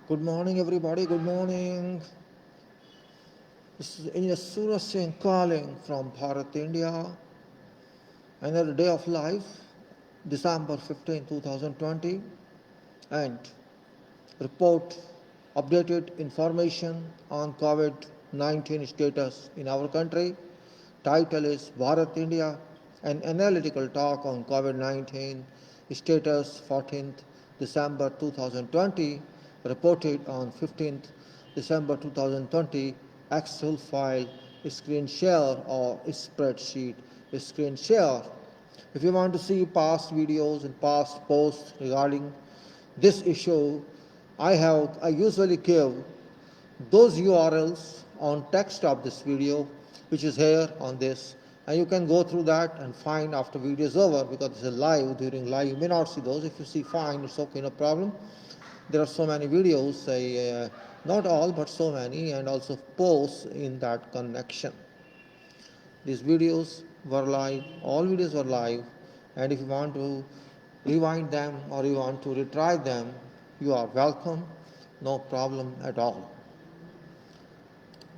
Good morning, everybody. Good morning. This is Engineer Suraj Singh calling from Bharat, India. Another day of life, December 15, 2020, and report updated information on COVID-19 status in our country. Title is Bharat, India, an analytical talk on COVID-19 status 14th December 2020, reported on 15th December 2020, Excel file, screen share or spreadsheet, screen share. If you want to see past videos and past posts regarding this issue, I usually give those URLs on text of this video, which is here on this, and you can go through that and find after video is over, because it's a live. During live you may not see those. If you see, fine, it's okay, no problem. There are so many videos, not all but so many, and also posts in that connection. These videos were live, all videos were live, and if you want to rewind them or you want to retry them, you are welcome, no problem at all.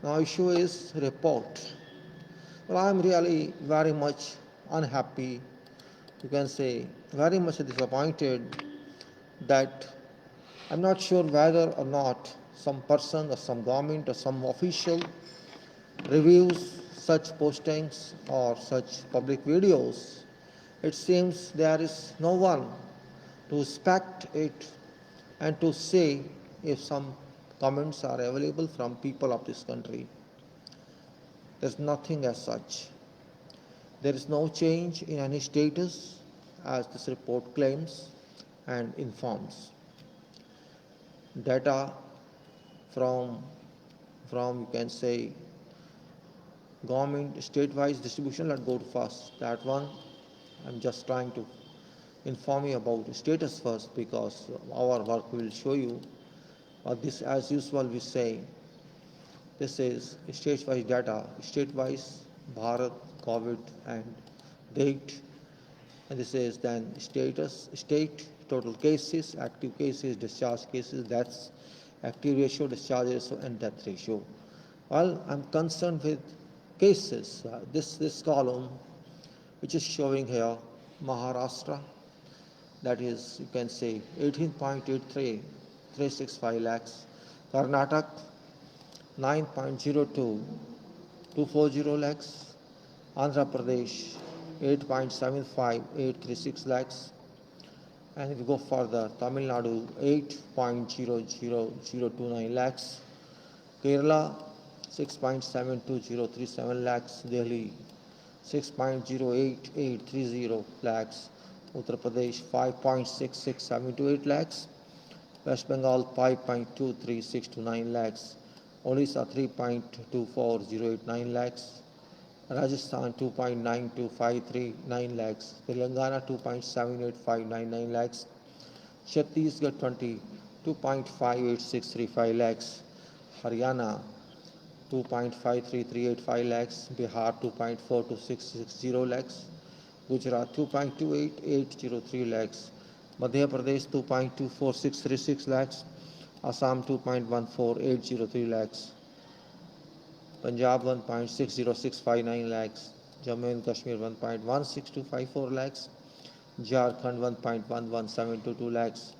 Now issue is report. Well, I'm really very much unhappy, you can say very much disappointed, that I'm not sure whether or not some person or some government or some official reviews such postings or such public videos. It seems there is no one to inspect it and to say if some comments are available from people of this country. There's nothing as such. There is no change in any status as this report claims and informs. Data from you can say government state-wise distribution. Let's go to first that one. I'm just trying to inform you about the status first, because our work will show you. But this, as usual, we say this is state-wise data, state-wise Bharat, COVID, and date. And this is then status, state, total cases, active cases, discharge cases, deaths, active ratio, discharge ratio, and death ratio. Well, I'm concerned with cases. This column, which is showing here, Maharashtra, that is, you can say 18.83 lakhs. Karnataka, 9.02 lakhs. Andhra Pradesh, 8.75836 lakhs. And if you go further, Tamil Nadu, 8.00029 lakhs. Kerala, 6.72037 lakhs. Delhi, 6.08830 lakhs. Uttar Pradesh, 5.66728 lakhs. West Bengal, 5.23629 lakhs. Odisha, 3.24089 lakhs. Rajasthan, 2.92539 lakhs. Telangana, 2.78599 lakhs. Chhattisgarh, 2.58635 lakhs. Haryana, 2.53385 lakhs. Bihar, 2.42660 lakhs. Gujarat, 2.28803 lakhs. Madhya Pradesh, 2.24636 lakhs. Assam, 2.14803 lakhs. Punjab, 1.60659 lakhs. Jammu and Kashmir, 1.16254 lakhs. Jharkhand, 1.11722 lakhs.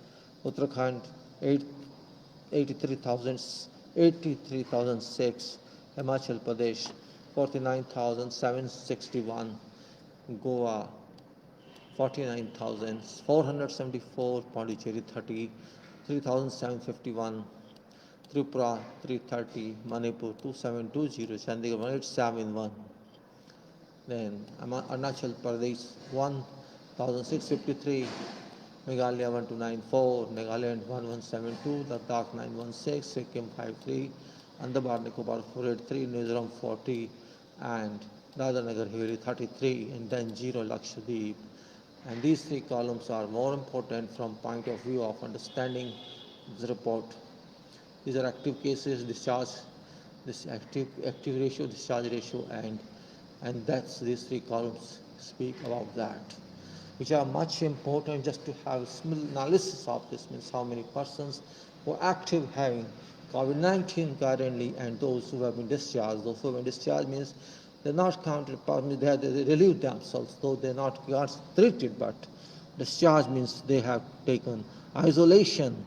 Uttarakhand, 83,006. Himachal Pradesh, 49,761. Goa, 49,474. Pondicherry, 33,751. Tripura, 330. Manipur, 2720. Chandigarh, 1871. Then Arunachal Pradesh, 1,653. Meghalaya, 1294. Nagaland, 1172. Ladakh, 916. Sikkim, 53. Andaman Nicobar, 483. Mizoram, 40. And Dadra Nagar Haveli, 33. And then 0 Lakshadweep. And these three columns are more important from point of view of understanding this report. These are active cases, discharge, this active ratio, discharge ratio, and that's these three columns speak about that, which are much important. Just to have small analysis of this, means how many persons who are active having COVID-19 currently, and those who have been discharged. Those who have been discharged means they're not counted, they relieved themselves, though they're not treated, but discharge means they have taken isolation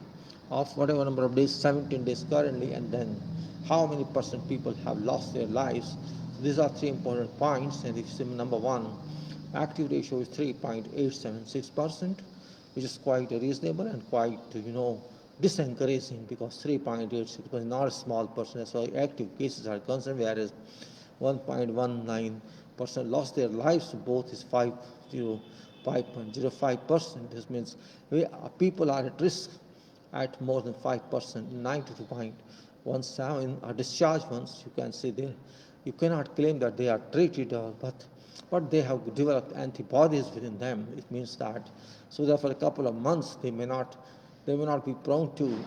of whatever number of days, 17 days currently, and then how many percent people have lost their lives. These are three important points, and if you see number one, active ratio is 3.876%, which is quite reasonable and quite, disencouraging, because 3.86% is not a small percent as far as active cases are concerned, whereas 1.19% lost their lives, both is 5.05%. This means people are at risk at more than 5%. 92.17 are discharged ones. You can see there. You cannot claim that they are treated, but they have developed antibodies within them. It means that, so that for a couple of months they may not be prone to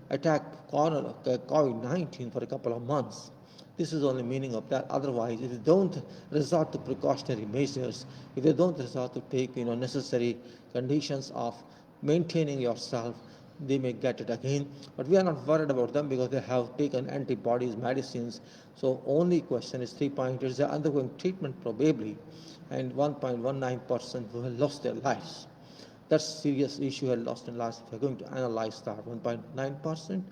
attack COVID-19 for a couple of months. This is the only meaning of that. Otherwise, if you don't resort to precautionary measures, if you don't resort to take necessary conditions of maintaining yourself, they may get it again. But we are not worried about them because they have taken antibodies, medicines. So only question is 3.8. They are undergoing treatment probably, and 1.19% who have lost their lives. That's a serious issue, have lost their lives. We're going to analyze that 1.9%.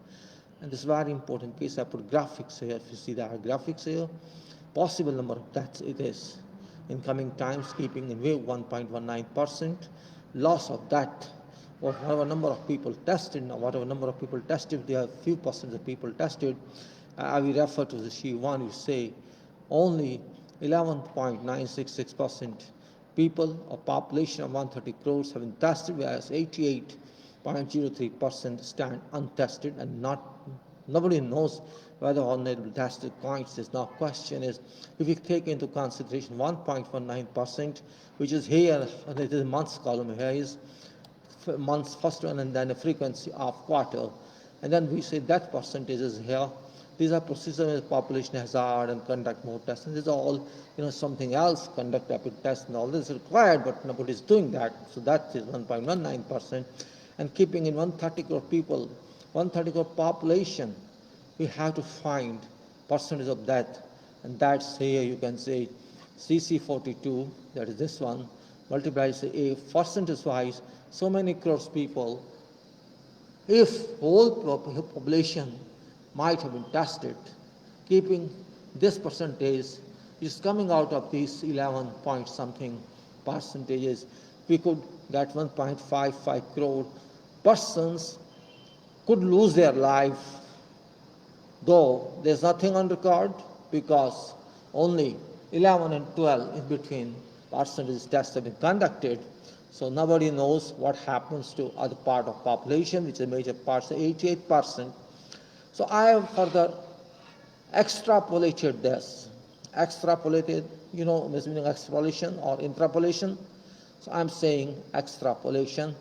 And this is very important case. I put graphics here. If you see the graphics here, possible number of deaths it is in coming times, keeping in view 1.19%. Loss of that, or whatever number of people tested, there are few percent of people tested. I will refer to the C1, you say only 11.966% people, a population of 130 crores have been tested, whereas 88.03% stand untested, and nobody knows whether or not it will test the points. There's no question is, if you take into consideration 1.19%, which is here, and it is months column, here is months first one, and then a frequency of quarter, and then we say that percentage is here. These are procedures, population hazard, and conduct more tests. And these are all, something else, conduct rapid tests, and all this is required, but nobody is doing that. So that is 1.19%. And keeping in 130 crore people, 130 crore population, we have to find percentage of death. And that's here, you can say CC42, that is this one, multiplied a percentage-wise, so many crores people. If whole population might have been tested, keeping this percentage is coming out of these 11 point something percentages, we could get 1.55 crore persons could lose their life, though there's nothing on record because only 11 and 12 in between percentage tests have been conducted. So nobody knows what happens to other part of population, which is a major part, so 88%. So I have further extrapolated this. Meaning extrapolation or interpolation. So I'm saying extrapolation.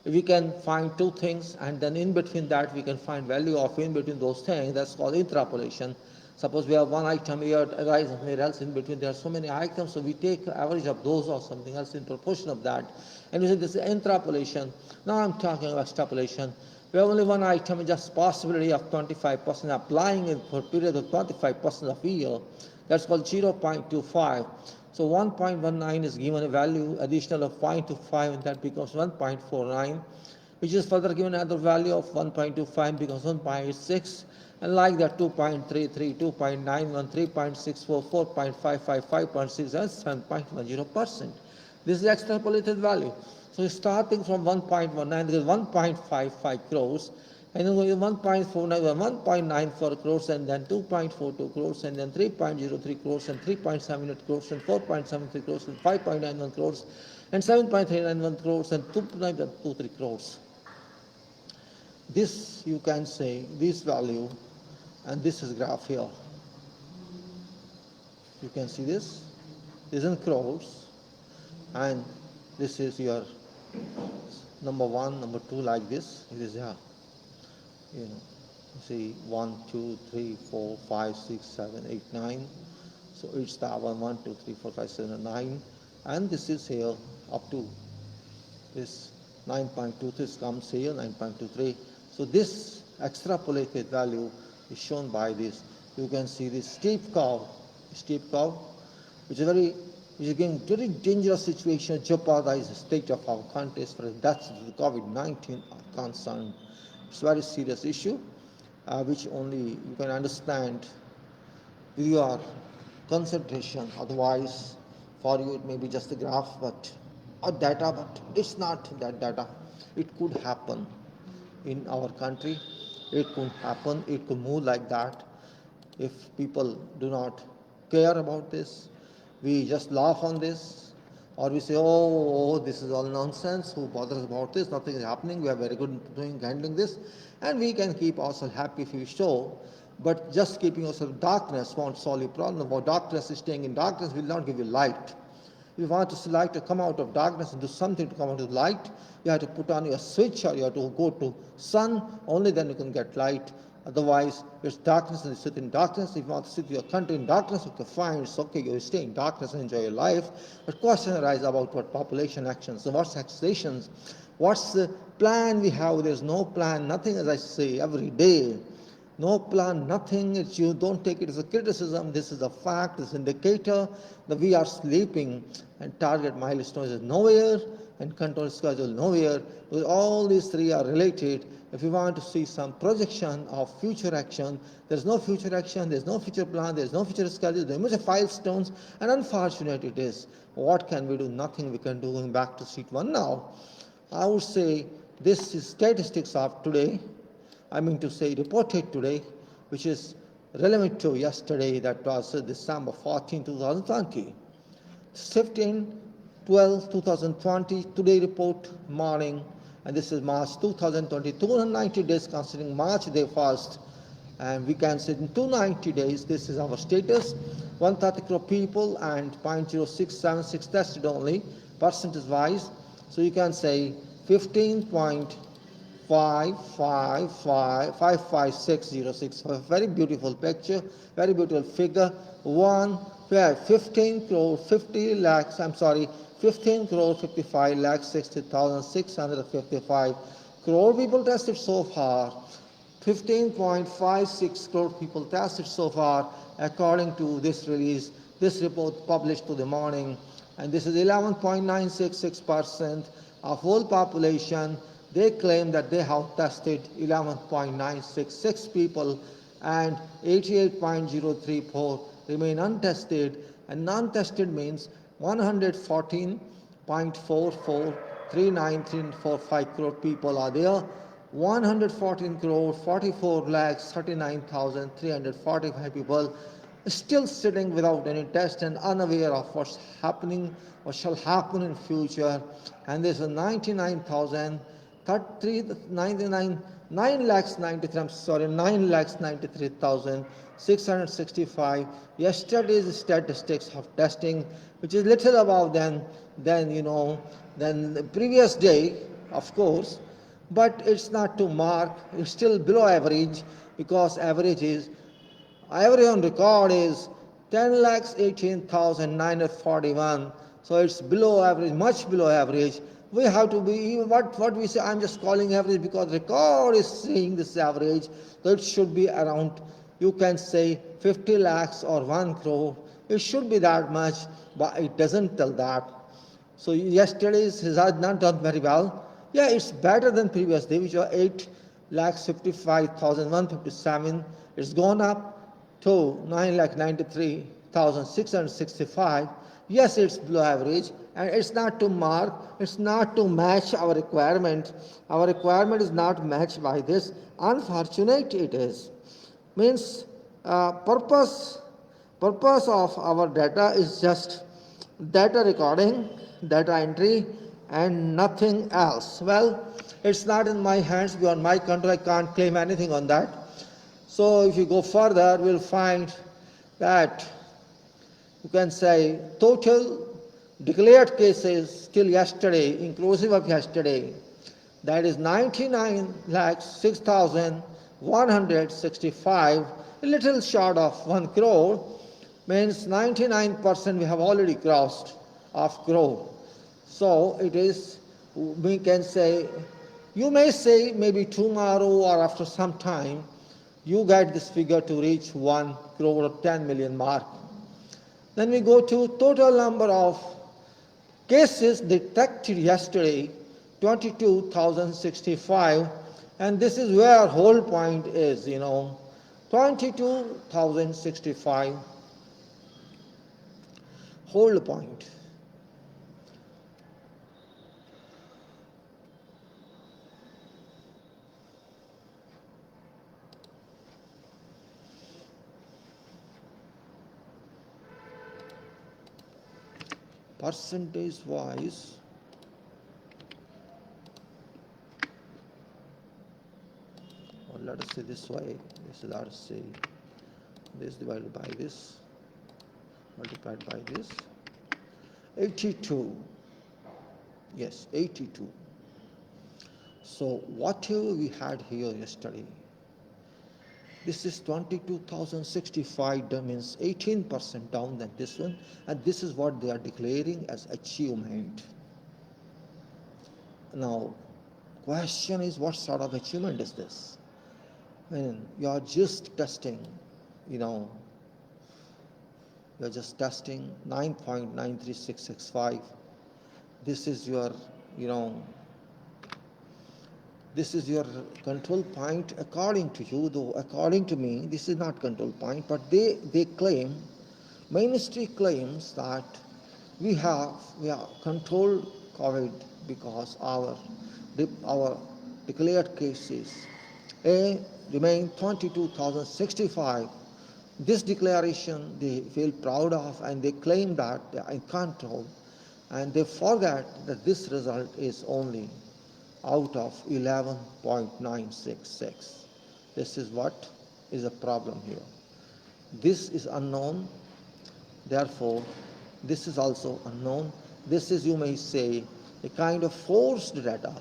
If we can find two things, and then in between that we can find value of in between those things, that's called interpolation. Suppose we have one item here, arise somewhere else in between, there are so many items, so we take average of those or something else in proportion of that. And we say this is interpolation. Now I'm talking about extrapolation. We have only one item, just possibility of 25% applying it for a period of 25% of a year. That's called 0.25. So 1.19 is given a value additional of 0.25, and that becomes 1.49, which is further given another value of 1.25 becomes 1.86, and like that 2.33, 2.91, 3.64, 4.55, 5.6, 7.10%. This is extrapolated value. So starting from 1.19, there is 1.55 crores, and then going 1.49, 1.94 crores, and then 2.42 crores, and then 3.03 crores, and 3.78 crores, and 4.73 crores, and 5.91 crores, and 7.391 crores, and 2.23 crores. This, you can say, this value, and this is graph here. You can see this is in crores, and this is your number one, number two, like this. It is here. You see 1, 2, 3, 4, 5, 6, 7, 8, 9. So each star 1, 2, 3, 4, 5, 7, 9. And this is here up to this 9.2. This comes here 9.23. So this extrapolated value is shown by this. You can see this steep curve, which is again very dangerous situation, jeopardize the state of our country as far as deaths due to COVID-19 are concerned. It's a very serious issue, which only you can understand with your concentration. Otherwise, for you it may be just a graph, or data, but it's not that data. It could happen in our country. It could happen. It could move like that if people do not care about this. We just laugh on this, or we say, oh, this is all nonsense. Who bothers about this? Nothing is happening. We are very good at handling this, and we can keep ourselves happy if we show. But just keeping yourself in darkness won't solve your problem. About darkness, staying in darkness will not give you light. If you want to see light to come out of darkness and do something to come out of light, you have to put on your switch, or you have to go to sun. Only then you can get light. Otherwise, it's darkness and you sit in darkness. If you want to sit your country in darkness, you can find it's okay, you stay in darkness and enjoy your life. But questions arise about what population actions, so what's taxations, what's the plan we have. There's no plan, nothing, as I say every day. No plan, nothing. You don't take it as a criticism. This is a fact, this indicator that we are sleeping, and target milestones is nowhere and control schedule nowhere. Because all these three are related. If you want to see some projection of future action, there's no future action, there's no future plan, there's no future schedule, there are milestones, and unfortunate it is. What can we do? Nothing we can do. Going back to sheet 1 now, I would say this is statistics of today. I mean to say reported today, which is relevant to yesterday, that was December 14, 2020. 15/12/2020, today report morning, and this is March 2020, 290 days considering March day first, and we can say in 290 days, this is our status, 130 crore people and 0.0676 tested only, percentage wise, so you can say 15.555606. A very beautiful picture, very beautiful figure. 15 crore 55 lakh 60,655 crore people tested so far. 15.56 crore people tested so far, according to this release, this report published to the morning, and this is 11.966% of whole population. They claim that they have tested 11.966 people, and 88.034 remain untested, and non-tested means 114.443945 crore people are there. 114 crore 44 lakhs 39,345 people still sitting without any test and unaware of what's happening, what shall happen in future. And this is 9,93,665. Yesterday's statistics of testing, which is little above than the previous day, of course, but it's not to mark. It's still below average, because average on record is 10,18,941. So it's below average, much below average. We have to be, what we say, I'm just calling average because record is saying this average, so it should be around, you can say 50 lakhs or 1 crore. It should be that much, but it doesn't tell that. So yesterday's has not done very well. Yeah, it's better than previous day, which was 8,55,157. It's gone up to 9,93,665. Yes, it's below average, and it's not to mark, it's not to match our requirement. Our requirement is not matched by this. Unfortunate it is. Means purpose of our data is just data recording, data entry, and nothing else. Well, it's not in my hands, beyond my control. I can't claim anything on that. So if you go further, we'll find that you can say total declared cases till yesterday, inclusive of yesterday, that is 99,06,165, a little short of 1 crore, means 99% we have already crossed of crore. So it is, we can say You may say maybe tomorrow or after some time, you get this figure to reach 1 crore or 10 million mark. Then we go to total number of cases detected yesterday, 22,065, and this is where whole point is, 22,065, whole point. Percentage wise, or let us say this way, let us say this divided by this, multiplied by this, 82, yes, 82. So whatever we had here yesterday, this is 22,065, that means 18% down than this one, and this is what they are declaring as achievement. Now, question is, what sort of achievement is this? You are just testing, you're just testing 9.93665. This is your, this is your control point according to you, though according to me, this is not control point, but they claim, ministry claims that we have controlled COVID because our declared cases remain 22,065. This declaration they feel proud of, and they claim that they are in control, and they forget that this result is only out of 11.966. This is what is a problem here. This is unknown, therefore this is also unknown. This is, you may say, a kind of forced data.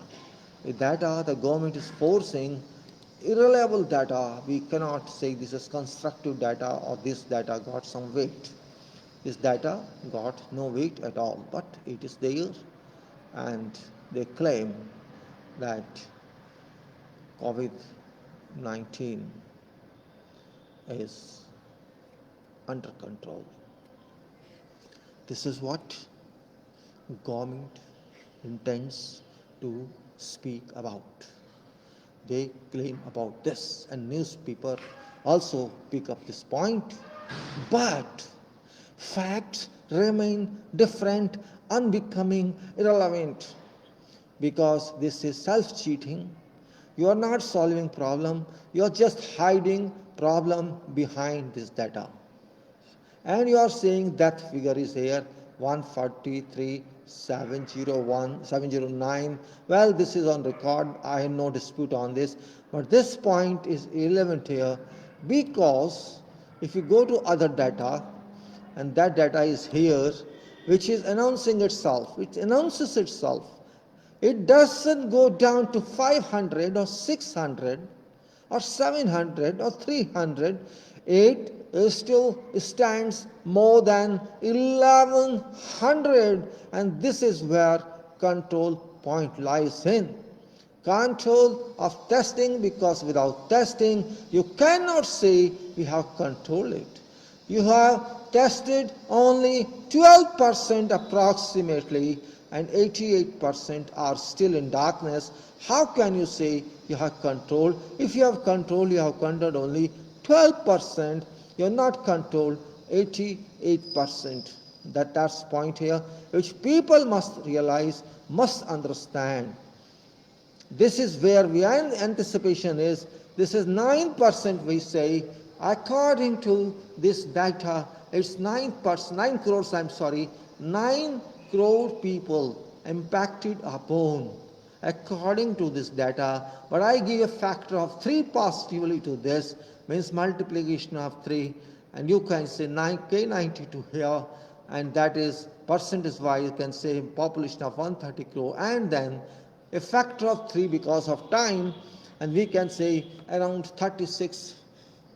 A data the government is forcing, irreliable data. We cannot say this is constructive data or this data got some weight. This data got no weight at all, but it is there, and they claim that COVID-19 is under control. This is what government intends to speak about. They claim about this, and newspaper also pick up this point, but facts remain different, unbecoming, irrelevant, because this is self-cheating. You are not solving problem, you are just hiding problem behind this data. And you are saying that figure is here, 143,709. Well, this is on record, I have no dispute on this, but this point is irrelevant here, because if you go to other data, and that data is here, which is announcing itself, it announces itself. It doesn't go down to 500 or 600 or 700 or 300. It still stands more than 1100, and this is where control point lies in. Control of testing, because without testing you cannot say we have controlled it. You have tested only 12% approximately, and 88% are still in darkness. How can you say you have control? If you have control, you have controlled only 12%. You have not controlled 88%. That's the point here, which people must realize, must understand. This is where the anticipation is. This is 9%, we say. According to this data, it's 9%, 9 crores, 9 crore people impacted upon, according to this data. But I give a factor of 3 positively to this, means multiplication of 3, and you can say 9K92 here, and that is percentage wise, you can say population of 130 crore, and then a factor of 3 because of time, and we can say around 36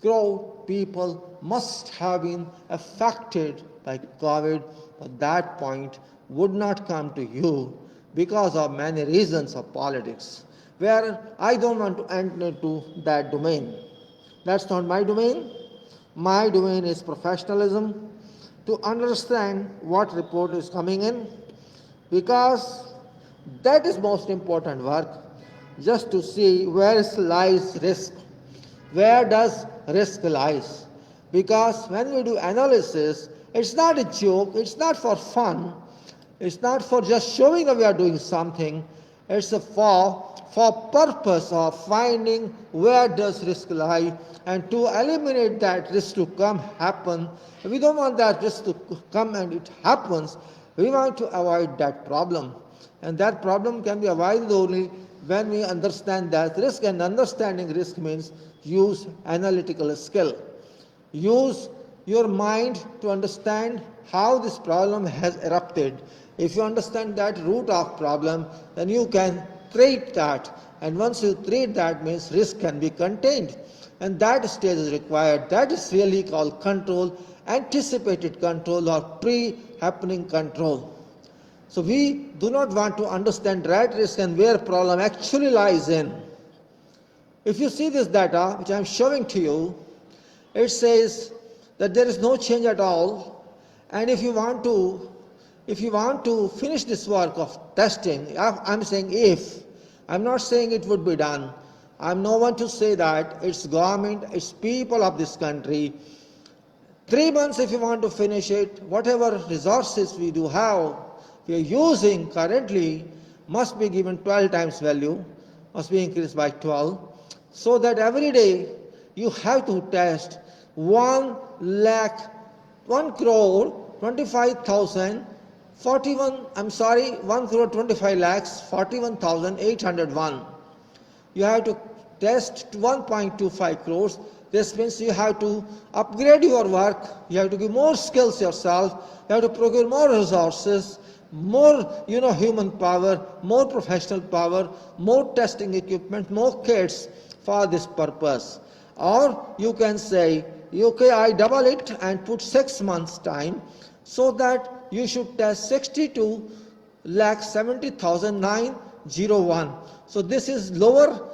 crore people must have been affected by COVID. But that point would not come to you because of many reasons of politics. where I don't want to enter into that domain. That's not my domain. My domain is professionalism, to understand what report is coming in, because that is most important work, just to see where lies risk. Where does risk lies? Because when we do analysis, it's not a joke, it's not for fun, it's not for just showing that we are doing something, it's for purpose of finding where does risk lie and to eliminate that risk to happen. We don't want that risk to come and it happens. We want to avoid that problem. And that problem can be avoided only when we understand that risk, and understanding risk means use analytical skill. Use your mind to understand how this problem has erupted. If you understand that root of problem, then you can treat that. And once you treat that, means risk can be contained. And that stage is required. That is really called control, anticipated control or pre-happening control. So we do not want to understand right risk and where problem actually lies in. If you see this data, which I am showing to you, it says that there is no change at all. And if you want to finish this work of testing, I'm saying if, I'm not saying it would be done. I'm no one to say that. It's government, it's people of this country. 3 months if you want to finish it, whatever resources we do have, we are using currently, must be given 12 times value, must be increased by 12, so that every day you have to test 1 crore 25,000 1 crore 25 lakhs 41,801. You have to test 1.25 crores. This means you have to upgrade your work, you have to give more skills yourself, you have to procure more resources, more human power, more professional power, more testing equipment, more kits for this purpose. Or you can say, okay, I double it and put 6 months time, so that you should test 62,70,901. So this is lower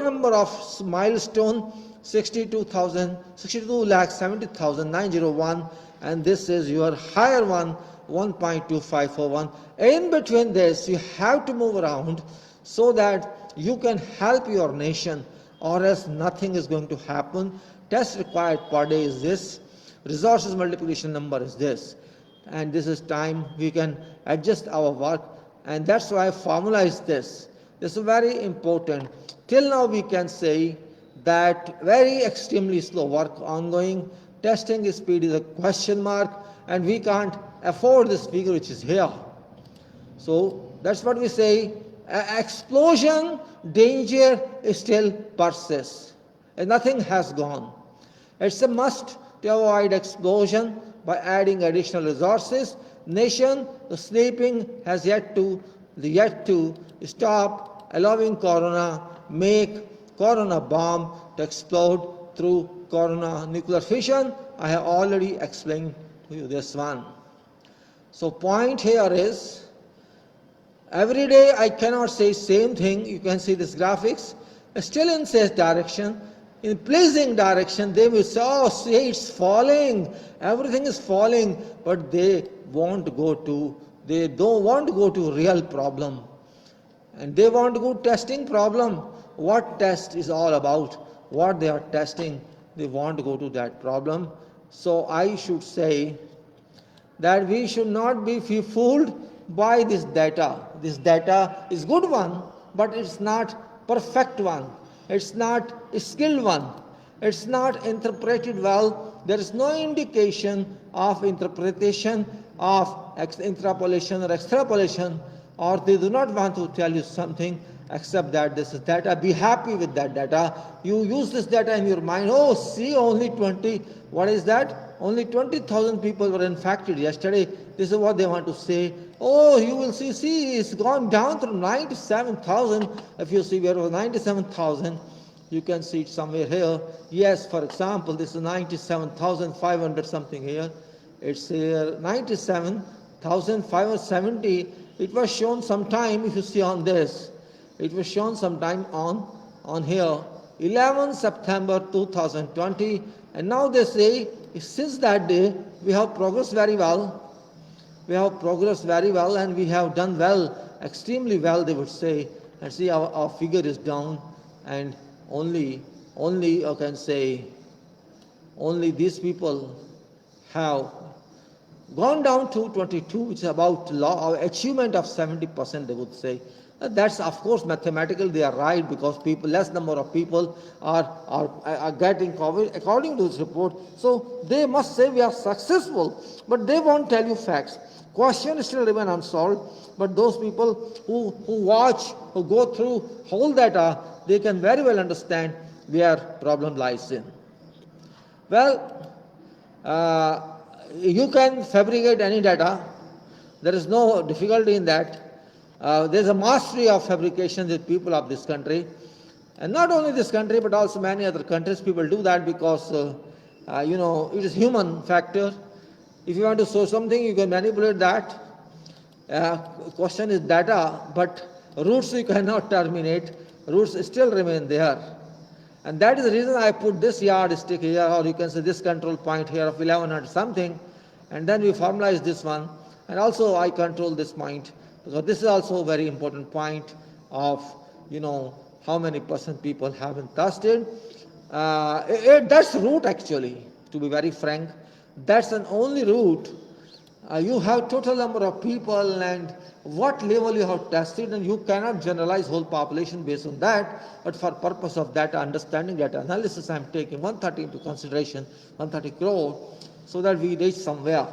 number of milestone, 62,70,901, and this is your higher one, 1.2541. In between this, you have to move around so that you can help your nation, or else nothing is going to happen. Test required per day is this, resources multiplication number is this, and this is time we can adjust our work, and that's why I formalized this. This is very important. Till now we can say that very extremely slow work ongoing, testing speed is a question mark, and we can't afford this figure which is here. So that's what we say, explosion danger still persists, and nothing has gone. It's a must to avoid explosion by adding additional resources. Nation, the sleeping has yet to stop allowing corona, make corona bomb to explode through corona nuclear fission. I have already explained to you this one. So point here is, every day I cannot say same thing. You can see this graphics, still in safe direction, in pleasing direction. They will say, oh, see, it's falling, everything is falling, but they don't want to go to real problem, and they want to go testing problem. What test is all about, what they are testing, they want to go to that problem. So I should say that we should not be fooled by this data. This data is good one, but it's not perfect one. It's not a skilled one. It's not interpreted well. There is no indication of interpretation of interpolation or extrapolation, or they do not want to tell you something except that this is data. Be happy with that data. You use this data in your mind. Oh, see, only 20. What is that? Only 20,000 people were infected yesterday. This is what they want to say. Oh, you will see, it's gone down to 97,000. If you see where it was 97,000, you can see it somewhere here. Yes, for example, this is 97,500 something here. It's here 97,570. It was shown sometime, if you see on this. It was shown sometime on here, 11 September 2020, and now they say since that day we have progressed very well. We have progressed very well and we have done well, extremely well, they would say. And see, our figure is down, and only I can say, only these people have gone down to 22, which is about achievement of 70%, they would say. That's of course mathematical, they are right, because less number of people are getting COVID according to this report. So they must say we are successful, but they won't tell you facts. Question still remain unsolved, but those people who watch, who go through whole data, they can very well understand where problem lies in. Well, you can fabricate any data. There is no difficulty in that. There is a mastery of fabrication with people of this country. And not only this country, but also many other countries, people do that because, it is human factor. If you want to show something, you can manipulate that. Question is data, but roots you cannot terminate. Roots still remain there. And that is the reason I put this yardstick here, or you can say this control point here of 1100 something, and then we formalize this one. And also I control this point, because this is also a very important point of, how many % people have been tested. That's root actually, to be very frank. That's an only root. You have total number of people and what level you have tested, and you cannot generalize whole population based on that. But for purpose of data understanding, data analysis, I am taking 130 into consideration, 130 crore, so that we reach somewhere.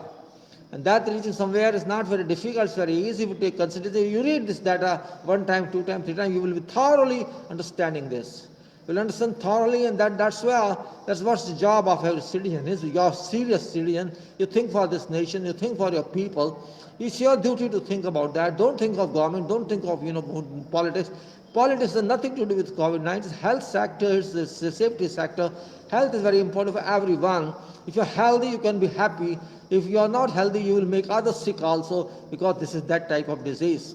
And that reaching somewhere is not very difficult, it's very easy to take consideration. You read this data one time, two times, three times, you will be thoroughly understanding this. You will understand thoroughly, and that's what the job of every citizen is. You are a serious citizen. You think for this nation, you think for your people. It's your duty to think about that. Don't think of government, don't think of politics. Politics has nothing to do with COVID-19. It's health sector, it's the safety sector. Health is very important for everyone. If you're healthy, you can be happy. If you are not healthy, you will make others sick also, because this is that type of disease.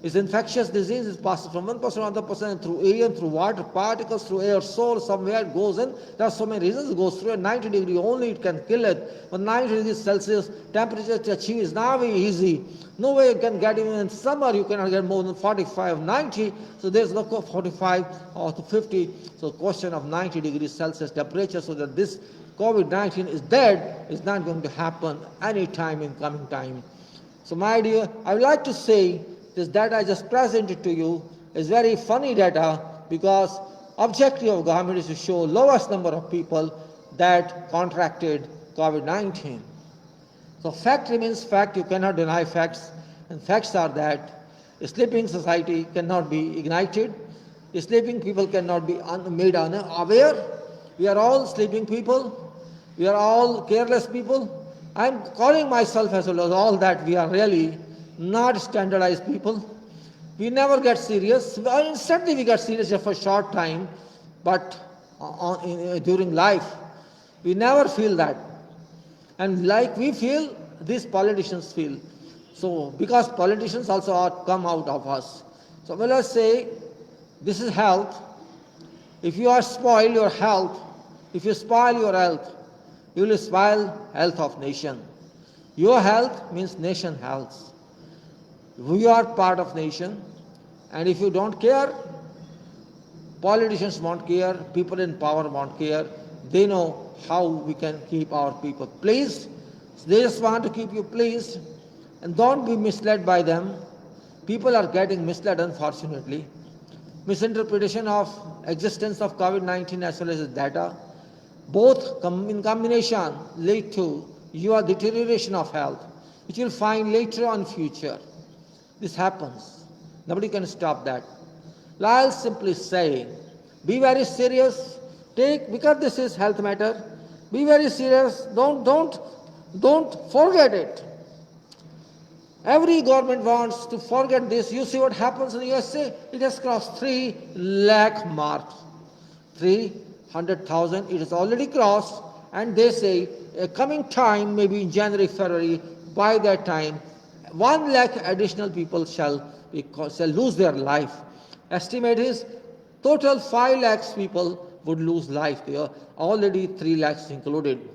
It's infectious disease. It passes from one person to another person through air, through water particles, through aerosol, somewhere it goes in. There are so many reasons it goes through. At 90 degrees only it can kill it. But 90 degrees Celsius temperature to achieve is not very easy. No way you can get, even in summer you cannot get more than 45, 90. So there's no 45 or to 50. So question of 90 degrees Celsius temperature, so that this COVID-19 is dead, is not going to happen any time in coming time. So my dear, I would like to say, this data I just presented to you is very funny data, because objective of government is to show lowest number of people that contracted COVID-19. So fact remains fact, you cannot deny facts, and facts are that a sleeping society cannot be ignited, a sleeping people cannot be made unaware. We are all sleeping people, we are all careless people. I am calling myself as well as all that. We are really not standardized people. We never get serious. Instantly we get serious for a short time, but during life, we never feel that. And like we feel, these politicians feel. So, because politicians also come out of us. So, let us say, this is health. If you are spoil your health, if you spoil your health, you will spoil health of nation. Your health means nation health. We are part of nation, and if you don't care, politicians won't care, people in power won't care. They know how we can keep our people pleased. They just want to keep you pleased, and don't be misled by them. People are getting misled, unfortunately. Misinterpretation of existence of COVID-19 as well as the data, both in combination lead to your deterioration of health, which you'll find later on future. This happens. Nobody can stop that. I'll simply say, be very serious. Because this is health matter, be very serious. Don't forget it. Every government wants to forget this. You see what happens in the USA? It has crossed 3 lakh mark. 300,000. It has already crossed, and they say a coming time, maybe in January, February, by that time, 1 lakh additional people shall lose their life. Estimate is total 5 lakhs people would lose life there, already 3 lakhs included.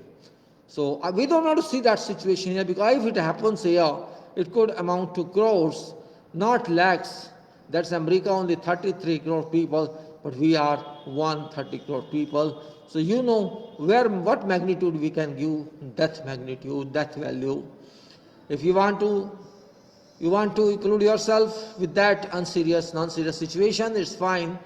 So we don't want to see that situation here, because if it happens here, it could amount to crores, not lakhs. That's America, only 33 crore people, but we are 130 crore people. So you know what magnitude we can give death magnitude, death value. If you want to include yourself with that unserious, non-serious situation, it's fine.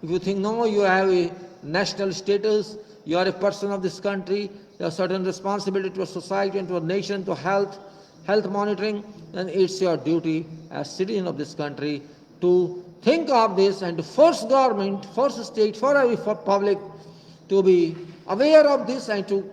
If you think, no, you have a national status, you are a person of this country, you have certain responsibility to a society and to a nation, to health monitoring, then it's your duty as citizen of this country to think of this and to force government, force state, for every public to be aware of this and to